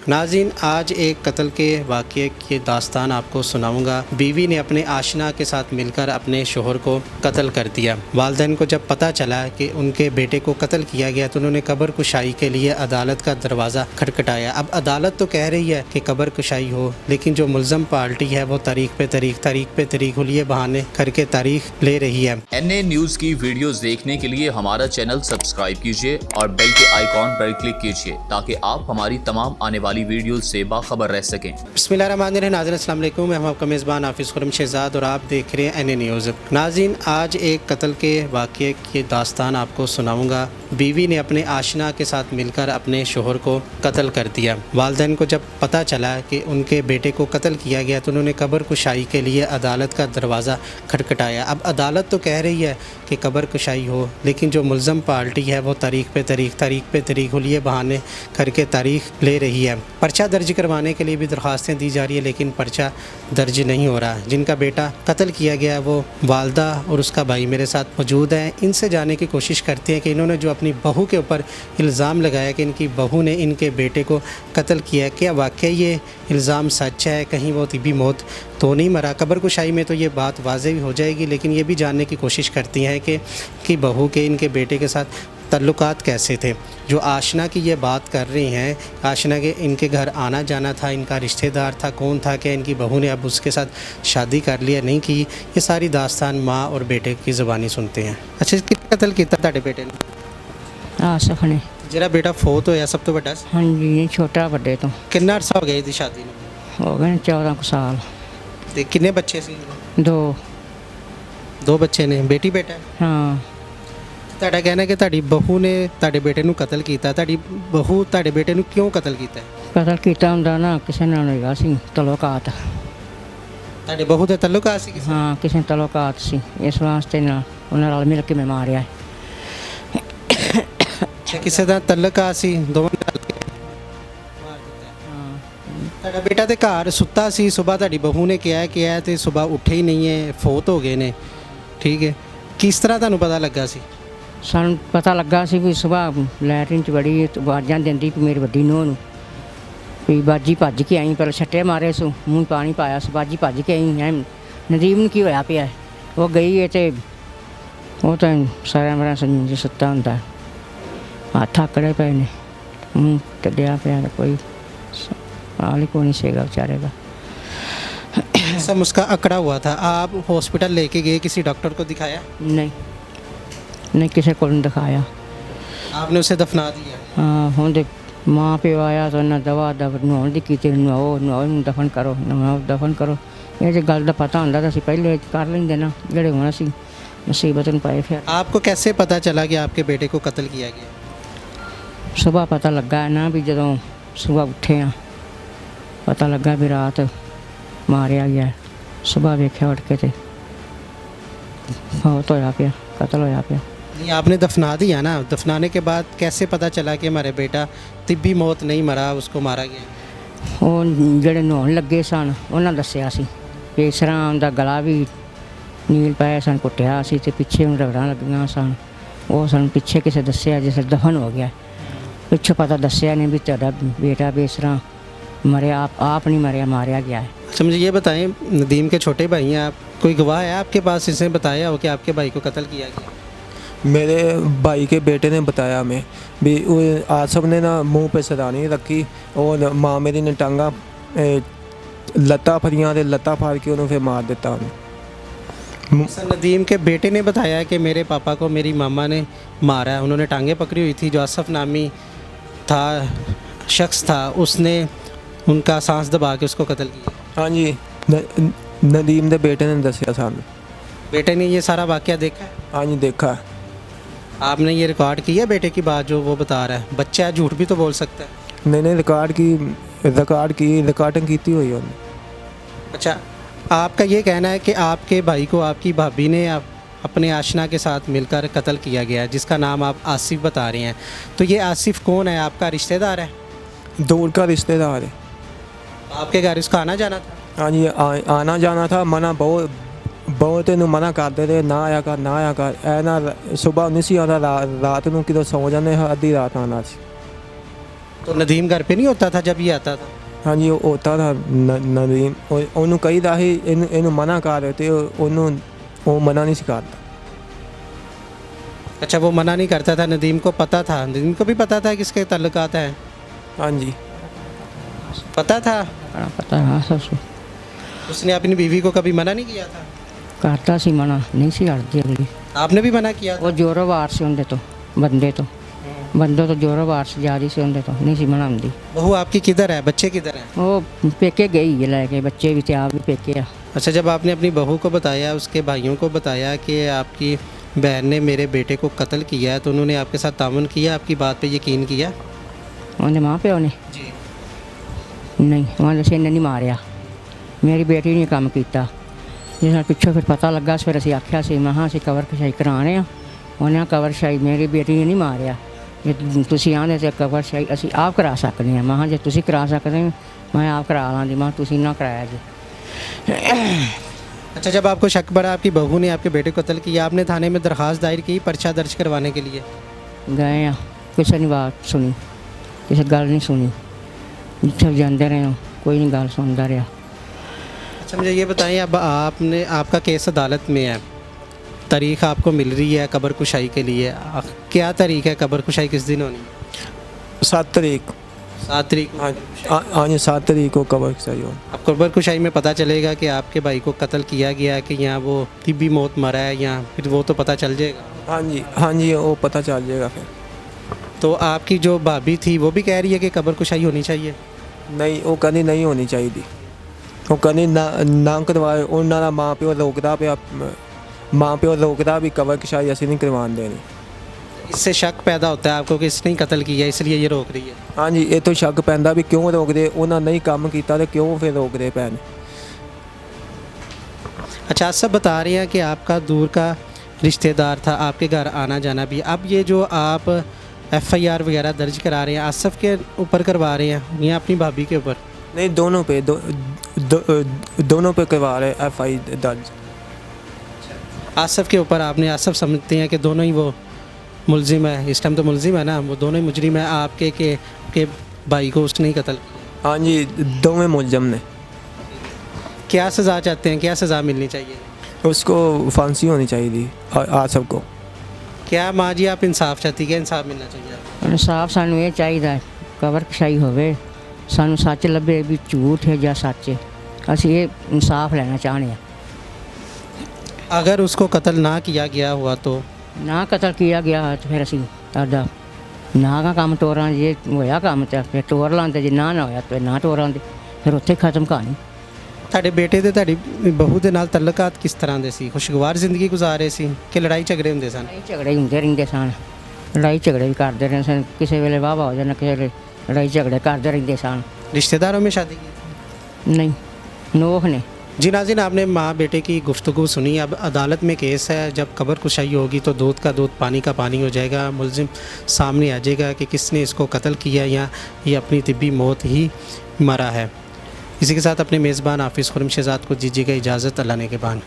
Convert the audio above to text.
नाज़रीन, आज एक कत्ल के वाक़ये की दास्तान आपको सुनाऊंगा। बीवी ने अपने आशना के साथ मिलकर अपने शोहर को कत्ल कर दिया। वालिदैन को जब पता चला कि उनके बेटे को कत्ल किया गया तो उन्होंने कब्र कुशाई के लिए अदालत का दरवाज़ा खटखटाया। अब अदालत तो कह रही है कि कब्र कुशाई हो, लेकिन जो मुलज़म पार्टी है वो तारीख पे तारीख हुलिये बहाने करके तारीख ले रही है। NA न्यूज़ की वीडियोस देखने के लिए हमारा चैनल सब्सक्राइब कीजिए और बेल के आइकॉन पर क्लिक कीजिए ताकि आप हमारी तमाम आने वाली वीडियो से बाखबर रह सकें। बिस्मिल्लाहिर्रहमानिर्रहीम। नाज़रीन अस्सलाम वालेकुम, मैं हूं आपका मेज़बान हाफिज़ खुर्रम शहज़ाद और आप देख रहे हैं NA न्यूज़। नाज़रीन, आज एक कत्ल के वाक़ये की दास्तान आपको सुनाऊंगा। बीवी ने अपने आशना के साथ मिलकर अपने शोहर को कत्ल कर दिया। वालिदैन को जब पता चला कि उनके बेटे को कत्ल किया गया तो उन्होंने कब्र कुशाई के लिए अदालत का दरवाज़ा खटखटाया। अब अदालत तो कह रही है कि कब्र कुशाई हो, लेकिन जो मुलज़म पार्टी है वो तारीख पे तारीख हुलिये बहाने करके तारीख ले रही है। पर्चा दर्ज करवाने के लिए भी दरख्वास्तें दी जा रही है, लेकिन पर्चा दर्ज नहीं हो रहा। जिनका बेटा कत्ल किया गया वो वालदा और उसका भाई मेरे साथ मौजूद हैं। इनसे जानने की कोशिश करते हैं कि इन्होंने जो अपनी बहू के ऊपर इल्ज़ाम लगाया कि इनकी बहू ने इनके बेटे को कत्ल किया, क्या वाकई ये इल्ज़ाम सच है? कहीं वो तिबी मौत तो नहीं मरा? कब्र कुशाई में तो ये बात वाज़ेह भी हो जाएगी, लेकिन ये भी जानने की कोशिश करती हैं कि बहू के इनके बेटे के साथ तल्लुकात कैसे थे। जो आशना की ये बात कर रही हैं, आशना के इनके घर आना जाना था, इनका रिश्तेदार था, कौन था, क्या इनकी बहू ने अब उसके साथ शादी कर लिया नहीं की, ये सारी दास्तान माँ और बेटे की ज़बानी सुनते हैं। अच्छा, कितना कत्ल किया ताड़े बेटे ने? आसफ ने। जरा बेटा फोत होया सब तो बड़ा? हाँ जी, छोटा बड़े तो कितना अरसा हो गया इसकी शादी में? हो गए 14 कुछ साल। ते किन्ने बच्चे सी? 2 बच्चे ने, बेटी बेटा है? हाँ। ਤੁਹਾਡਾ ਕਹਿਣਾ ਕਿ ਤੁਹਾਡੀ ਬਹੂ ਨੇ ਤੁਹਾਡੇ ਬੇਟੇ ਨੂੰ ਕਤਲ ਕੀਤਾ। ਤੁਹਾਡੀ ਬਹੂ ਤੁਹਾਡੇ ਬੇਟੇ ਨੂੰ ਕਿਉਂ ਕਤਲ ਕੀਤਾ ਹੈ? ਕਤਲ ਕੀਤਾ ਹੁੰਦਾ ਨਾ ਕਿਸੇ ਨਾਲ ਹੈਗਾ ਸੀ ਤਲੋਕਾਤ। ਤੁਹਾਡੇ ਬਹੂ ਦੇ ਤਲੁਕਾਤ ਸੀ ਕਿਸੇ? ਹਾਂ, ਕਿਸੇ ਤਲੋਕਾਤ ਸੀ, ਇਸ ਵਾਸਤੇ ਨਾ ਉਹਨਾਂ ਨਾਲ ਮਿਲ ਕੇ ਮੈਂ ਮਾਰਿਆ। ਕਿਸੇ ਦਾ ਤਲੁਕਾਤ ਸੀ, ਦੋਵਾਂ ਨੇ ਰਲ ਕੇ ਮਾਰ ਦਿੱਤਾ। ਹਾਂ। ਤੁਹਾਡਾ ਬੇਟਾ ਤੇ ਘਰ ਸੁੱਤਾ ਸੀ, ਸਵੇਰ ਤੁਹਾਡੀ ਬਹੂ ਨੇ ਕਿਹਾ ਤੇ ਸਵੇਰ ਉੱਠੇ ਹੀ ਨਹੀਂ ਹੈ, ਫੌਤ ਹੋ ਗਏ ਨੇ। ਠੀਕ ਹੈ, ਕਿਸ ਤਰ੍ਹਾਂ ਤੁਹਾਨੂੰ ਪਤਾ ਲੱਗਾ ਸੀ? ਸਾਨੂੰ ਪਤਾ ਲੱਗਾ ਸੀ ਵੀ ਸੁਬਾਹ ਲੈਟਰਿਨ 'ਚ ਬੜੀ ਆਵਾਜ਼ਾਂ ਦਿੰਦੀ ਵੀ ਮੇਰੀ ਵੱਡੀ ਨੂੰਹ ਨੂੰ ਵੀ ਬਾਜੀ ਭੱਜ ਕੇ ਆਈ, ਪਰ ਛੱਟੇ ਮਾਰੇ ਸੂ, ਮੂੰਹ ਪਾਣੀ ਪਾਇਆ ਸੀ, ਬਾਜੀ ਭੱਜ ਕੇ ਆਈ। ਐ ਨਦੀਮ ਨੂੰ ਕੀ ਹੋਇਆ ਪਿਆ? ਉਹ ਗਈ ਹੈ ਤੇ ਉਹ ਤਾਂ ਸਾਰਿਆਂ ਮੇਰਾ ਸੰਜ ਸੁੱਤਾ ਹੁੰਦਾ, ਹੱਥ ਆਕੜੇ ਪਏ ਨੇ, ਮੂੰਹ ਟੱਡਿਆ ਪਿਆ, ਕੋਈ ਹਾਲ ਹੀ ਕੋਈ ਨਹੀਂ ਸੀਗਾ बेचारे का। सब उसका अकड़ा हुआ था। आप हॉस्पिटल लेके गए, किसी डॉक्टर को दिखाया? नहीं किसी को नहीं दिखाया। आपने उसे दफना दिया? हाँ, ਹੁਣ ਤੇ ਮਾਂ ਪਿਓ ਆਇਆ ਤਾਂ ਉਹਨਾਂ ਦਵਾ ਨਹਾਉਣ ਦੀ ਕੀਤੀ, ਨਹਾਓ ਦਫਨ ਕਰੋ। ਇਹ ਜੇ ਗੱਲ ਦਾ ਪਤਾ ਹੁੰਦਾ ਤਾਂ ਅਸੀਂ ਪਹਿਲੇ ਕਰ ਲੈਂਦੇ ਨਾ, ਜਿਹੜੇ ਹੁਣ ਅਸੀਂ ਮੁਸੀਬਤ ਨੂੰ ਪਏ। ਫਿਰ आपको कैसे पता चला कि आपके बेटे को कत्ल किया गया? ਸੁਬਾਹ ਪਤਾ ਲੱਗਾ ਨਾ ਵੀ ਜਦੋਂ ਸੁਬਾਹ ਉੱਠੇ ਆ ਪਤਾ ਲੱਗਾ ਵੀ ਰਾਤ ਮਾਰਿਆ ਗਿਆ। ਸੁਬਾਹ ਵੇਖਿਆ ਉੱਠ ਕੇ ਤੇ ਬਹੁਤ ਹੋਇਆ ਪਿਆ, कत्ल होया पिया। नहीं, आपने दफना दिया ना, दफनाने के बाद कैसे पता चला कि हमारे बेटा तिब्बी मौत नहीं मरा, उसको मारा गया? ਉਹ ਜਿਹੜੇ ਨਹਾਉਣ ਲੱਗੇ ਸਨ ਉਹਨਾਂ ਦੱਸਿਆ ਸੀ ਵੀ ਇਸ ਤਰ੍ਹਾਂ ਉਹਦਾ ਗਲਾ ਵੀ ਨੀਲ ਪਏ ਸਨ, ਕੁੱਟਿਆ ਸੀ ਤੇ ਪਿੱਛੇ ਨੂੰ ਰਗੜਾਂ ਲੱਗੀਆਂ ਸਨ। ਉਹ ਸਾਨੂੰ ਪਿੱਛੇ ਕਿਸੇ ਦੱਸਿਆ ਜਿਸ ਦਫਨ ਹੋ ਗਿਆ, ਪਿੱਛੋਂ ਪਤਾ ਦੱਸਿਆ नहीं भी ਤੁਹਾਡਾ बेटा भी इस तरह मरे, आप नहीं मरे, मारा गया है। अच्छा, मुझे ये बताएं, नदीम के छोटे भाई हैं आप, कोई गवाह है आपके पास इसने बताया हो कि आपके भाई को कत्ल किया गया? मेरे भाई के बेटे ने बताया हमें भी आसफ ने ना मुंह पे सदानी रखी और माँ मेरी ने टांगा लत्ता फरियाँ ते लत्ता फाड़ के उन्होंने फिर मार देता उन्हें। सर, नदीम के बेटे ने बताया कि मेरे पापा को मेरी मामा ने मारा है। उन्होंने टांगें पकड़ी हुई थी, जो आसफ नामी था शख्स था, उसने उनका सांस दबा के उसको कत्ल किया। हाँ जी, नदीम के बेटे ने दसिया सानू। बेटे ने ये सारा वाक़या देखा है? हाँ जी, देखा। आपने ये रिकॉर्ड किया बेटे की बात जो वो बता रहा है? बच्चा झूठ भी तो बोल सकता है। मैंने रिकॉर्डिंग की हुई है। अच्छा, आपका ये कहना है कि आपके भाई को आपकी भाभी ने अपने आशना के साथ मिलकर कत्ल किया गया, जिसका नाम आप आसिफ बता रहे हैं। तो ये आसिफ कौन है? आपका रिश्तेदार है? दूर का रिश्तेदार है। आपके घर इसका आना जाना था? हाँ जी, आना जाना था। मना बहुत ਇਹਨੂੰ मना करते रहे, ना आया कर ऐ ना सुबह नहीं सी आता, रात ਨੂੰ ਕਿਦੋਂ ਸੌ ਜਾਂਦੇ, ਅੱਧੀ ਰਾਤ ਆਉਣਾ ਸੀ। तो नदीम घर पे नहीं होता था जब ये आता था? हाँ जी, ਉਹ ਹੋਤਾ था ਨਦੀਮ, ਉਹਨੂੰ ਕਹੀਦਾ ਸੀ ਇਹਨੂੰ ਮਨਾ ਕਰ, ਤੇ ਉਹ ਮਨਾ ਨਹੀਂ ਸੀ ਕਰਦਾ। अच्छा, वो मना नहीं करता था, नदीम को पता था, नदीम को भी पता था किसके ताल्लुकात हैं? हाँ जी, पता था। बड़ा पता है सब सो उसने अपनी बीवी को कभी मना नहीं किया था? करता सी मना नहीं सी हटती अगली। आपने भी मना किया था? वो जोरोबार से होंगे तो बंदे तो जोरोबार से जा रही से होंगे तो नहीं सी मनाती। बहू आपकी किधर है, बच्चे किधर हैं? वो पेके गई है लेके, बच्चे भी थे, आप भी पेके आ। अच्छा, जब आपने अपनी बहू को बताया, उसके भाइयों को बताया कि आपकी बहन ने मेरे बेटे को कत्ल किया है, तो उन्होंने आपके साथ तामुन किया, आपकी बात पे यकीन किया? उन्हें माँ प्यो ने जी। नहीं, उन्हें से नहीं मारिया, मेरी बेटी ने काम किया। जिस पिछों फिर पता लगा, फिर असी आख्या से मैं असी कवर कशाई कराने आ। उन्हें कवर शाई मेरी बेटी ने नहीं मारिया, जे तुसी आने से कवर शाई असी आप करा सकते हैं। मैं जे तुसी करा सकते हैं मैं आप करा लाँगी, मैं तुसी ना कराया जी। अच्छा, जब आपको शक पड़ा आपकी बहू ने आपके बेटे को कत्ल किया, आपने थाने में दरख्वास्त दायर की पर्चा दर्ज करवाने के लिए? गए आ, किसी ने बात सुनी, किसी गल नहीं सुनी, जिथे जाते रहे हो कोई नहीं गल सुनता रहा। अच्छा, मुझे ये बताइए, अब आपका केस अदालत में है, तारीख आपको मिल रही है कब्र कुशाई के लिए, क्या तारीख है, कब्र कुशाई किस दिन होनी है? 7 तारीख। 7 तारीख। हाँ जी, 7 तारीख को कवर सही हो। अब कब्र कुशाई में पता चलेगा कि आपके भाई को कत्ल किया गया है कि यहाँ वो तिब्बी मौत मरा है, या फिर वो तो पता चल जाएगा। हाँ जी, वो पता चल जाएगा फिर। तो आपकी जो भाभी थी वो भी कह रही है कि कब्र कुशाई होनी चाहिए? नहीं, वो कहनी नहीं होनी चाहिए, वो कहनी ना करवाए। उन्होंने माँ प्यो रोकता पे, माँ प्यो रोकता भी कवर कशाई असी नहीं करवान देनी। इससे शक पैदा होता है आपको कि इसने ही कत्ल किया, इसलिए ये रोक रही है? हाँ जी, ये तो शक पैंदा भी क्यों रोकते, उन्होंने नहीं काम किया तो क्यों फिर रोकते पैन। अच्छा, आप सब बता रहे हैं कि आपका दूर का रिश्तेदार था, आपके घर आना जाना भी। अब ये जो आप FIR वगैरह दर्ज करा रहे हैं, आसफ़ के ऊपर करवा रहे हैं या अपनी भाभी के ऊपर? नहीं, दोनों पे दोनों पे करवा रहे FI दर्ज। आसफ़ के ऊपर आपने, आसफ़ समझते हैं कि दोनों ही वो मुलजिम है, इस टाइम तो मुलजिम है ना, वो दोनों ही मुजरिम है आपके के भाई को उसने ही कत्ल किया? हाँ जी, दोवें मुलजम ने। क्या सज़ा चाहते हैं, क्या सज़ा मिलनी चाहिए? उसको फांसी होनी चाहिए थी आसफ को। क्या माँ जी आप इंसाफ चाहती, क्या इंसाफ मिलना चाहिए? इंसाफ सानू ये चाहिए कबर कशाई होवे, सानू सच लभे भी झूठ है या सच है, असी ये इंसाफ लेना चाहते हैं। अगर उसको कत्ल ना किया गया हुआ तो? ना कतल किया गया तो फिर असी तादा ना का काम टोरां, जे होया काम तो फिर टोर लाते, जे ना ना होया तो ना टोर लाते, फिर उत्थे खत्म कहानी। ਤੁਹਾਡੇ ਬੇਟੇ ਤੇ ਤੁਹਾਡੀ ਬਹੂ ਦੇ ਨਾਲ ਤਲਕਾਤ ਕਿਸ ਤਰ੍ਹਾਂ ਦੇ ਸੀ? ਖੁਸ਼ਗਵਾਰ ਜ਼ਿੰਦਗੀ ਗੁਜ਼ਾਰ ਰਹੇ ਸੀ ਕਿ ਲੜਾਈ ਝਗੜੇ ਹੁੰਦੇ ਸਨ? ਲੜਾਈ ਝਗੜੇ ਹੁੰਦੇ ਰਹਿੰਦੇ ਸਨ, ਲੜਾਈ ਝਗੜੇ ਵੀ ਕਰਦੇ ਰਹਿੰਦੇ ਸਨ, ਕਿਸੇ ਵੇਲੇ ਵਾਹਵਾ ਹੋ ਜਾਣਾ, ਕਿਸੇ ਵੇਲੇ ਲੜਾਈ ਝਗੜੇ ਕਰਦੇ ਰਹਿੰਦੇ ਸਨ। रिश्तेदारों में शादी की थी? नहीं, नोख ने। जी नाज़रीन, आपने माँ बेटे की गुफ्तगू सुनी। अब अदालत में केस है, जब कब्र कुशाई होगी तो दूध का दूध पानी का पानी हो जाएगा, मुलजिम सामने आ जाएगा कि किसने इसको कत्ल किया या ये अपनी तिब्बी मौत ही मरा है। इसी के साथ अपने मेज़बान हाफिज़ खुर्रम शहज़ाद को दीजिएगा इजाज़त। अल्लाह ने के बान।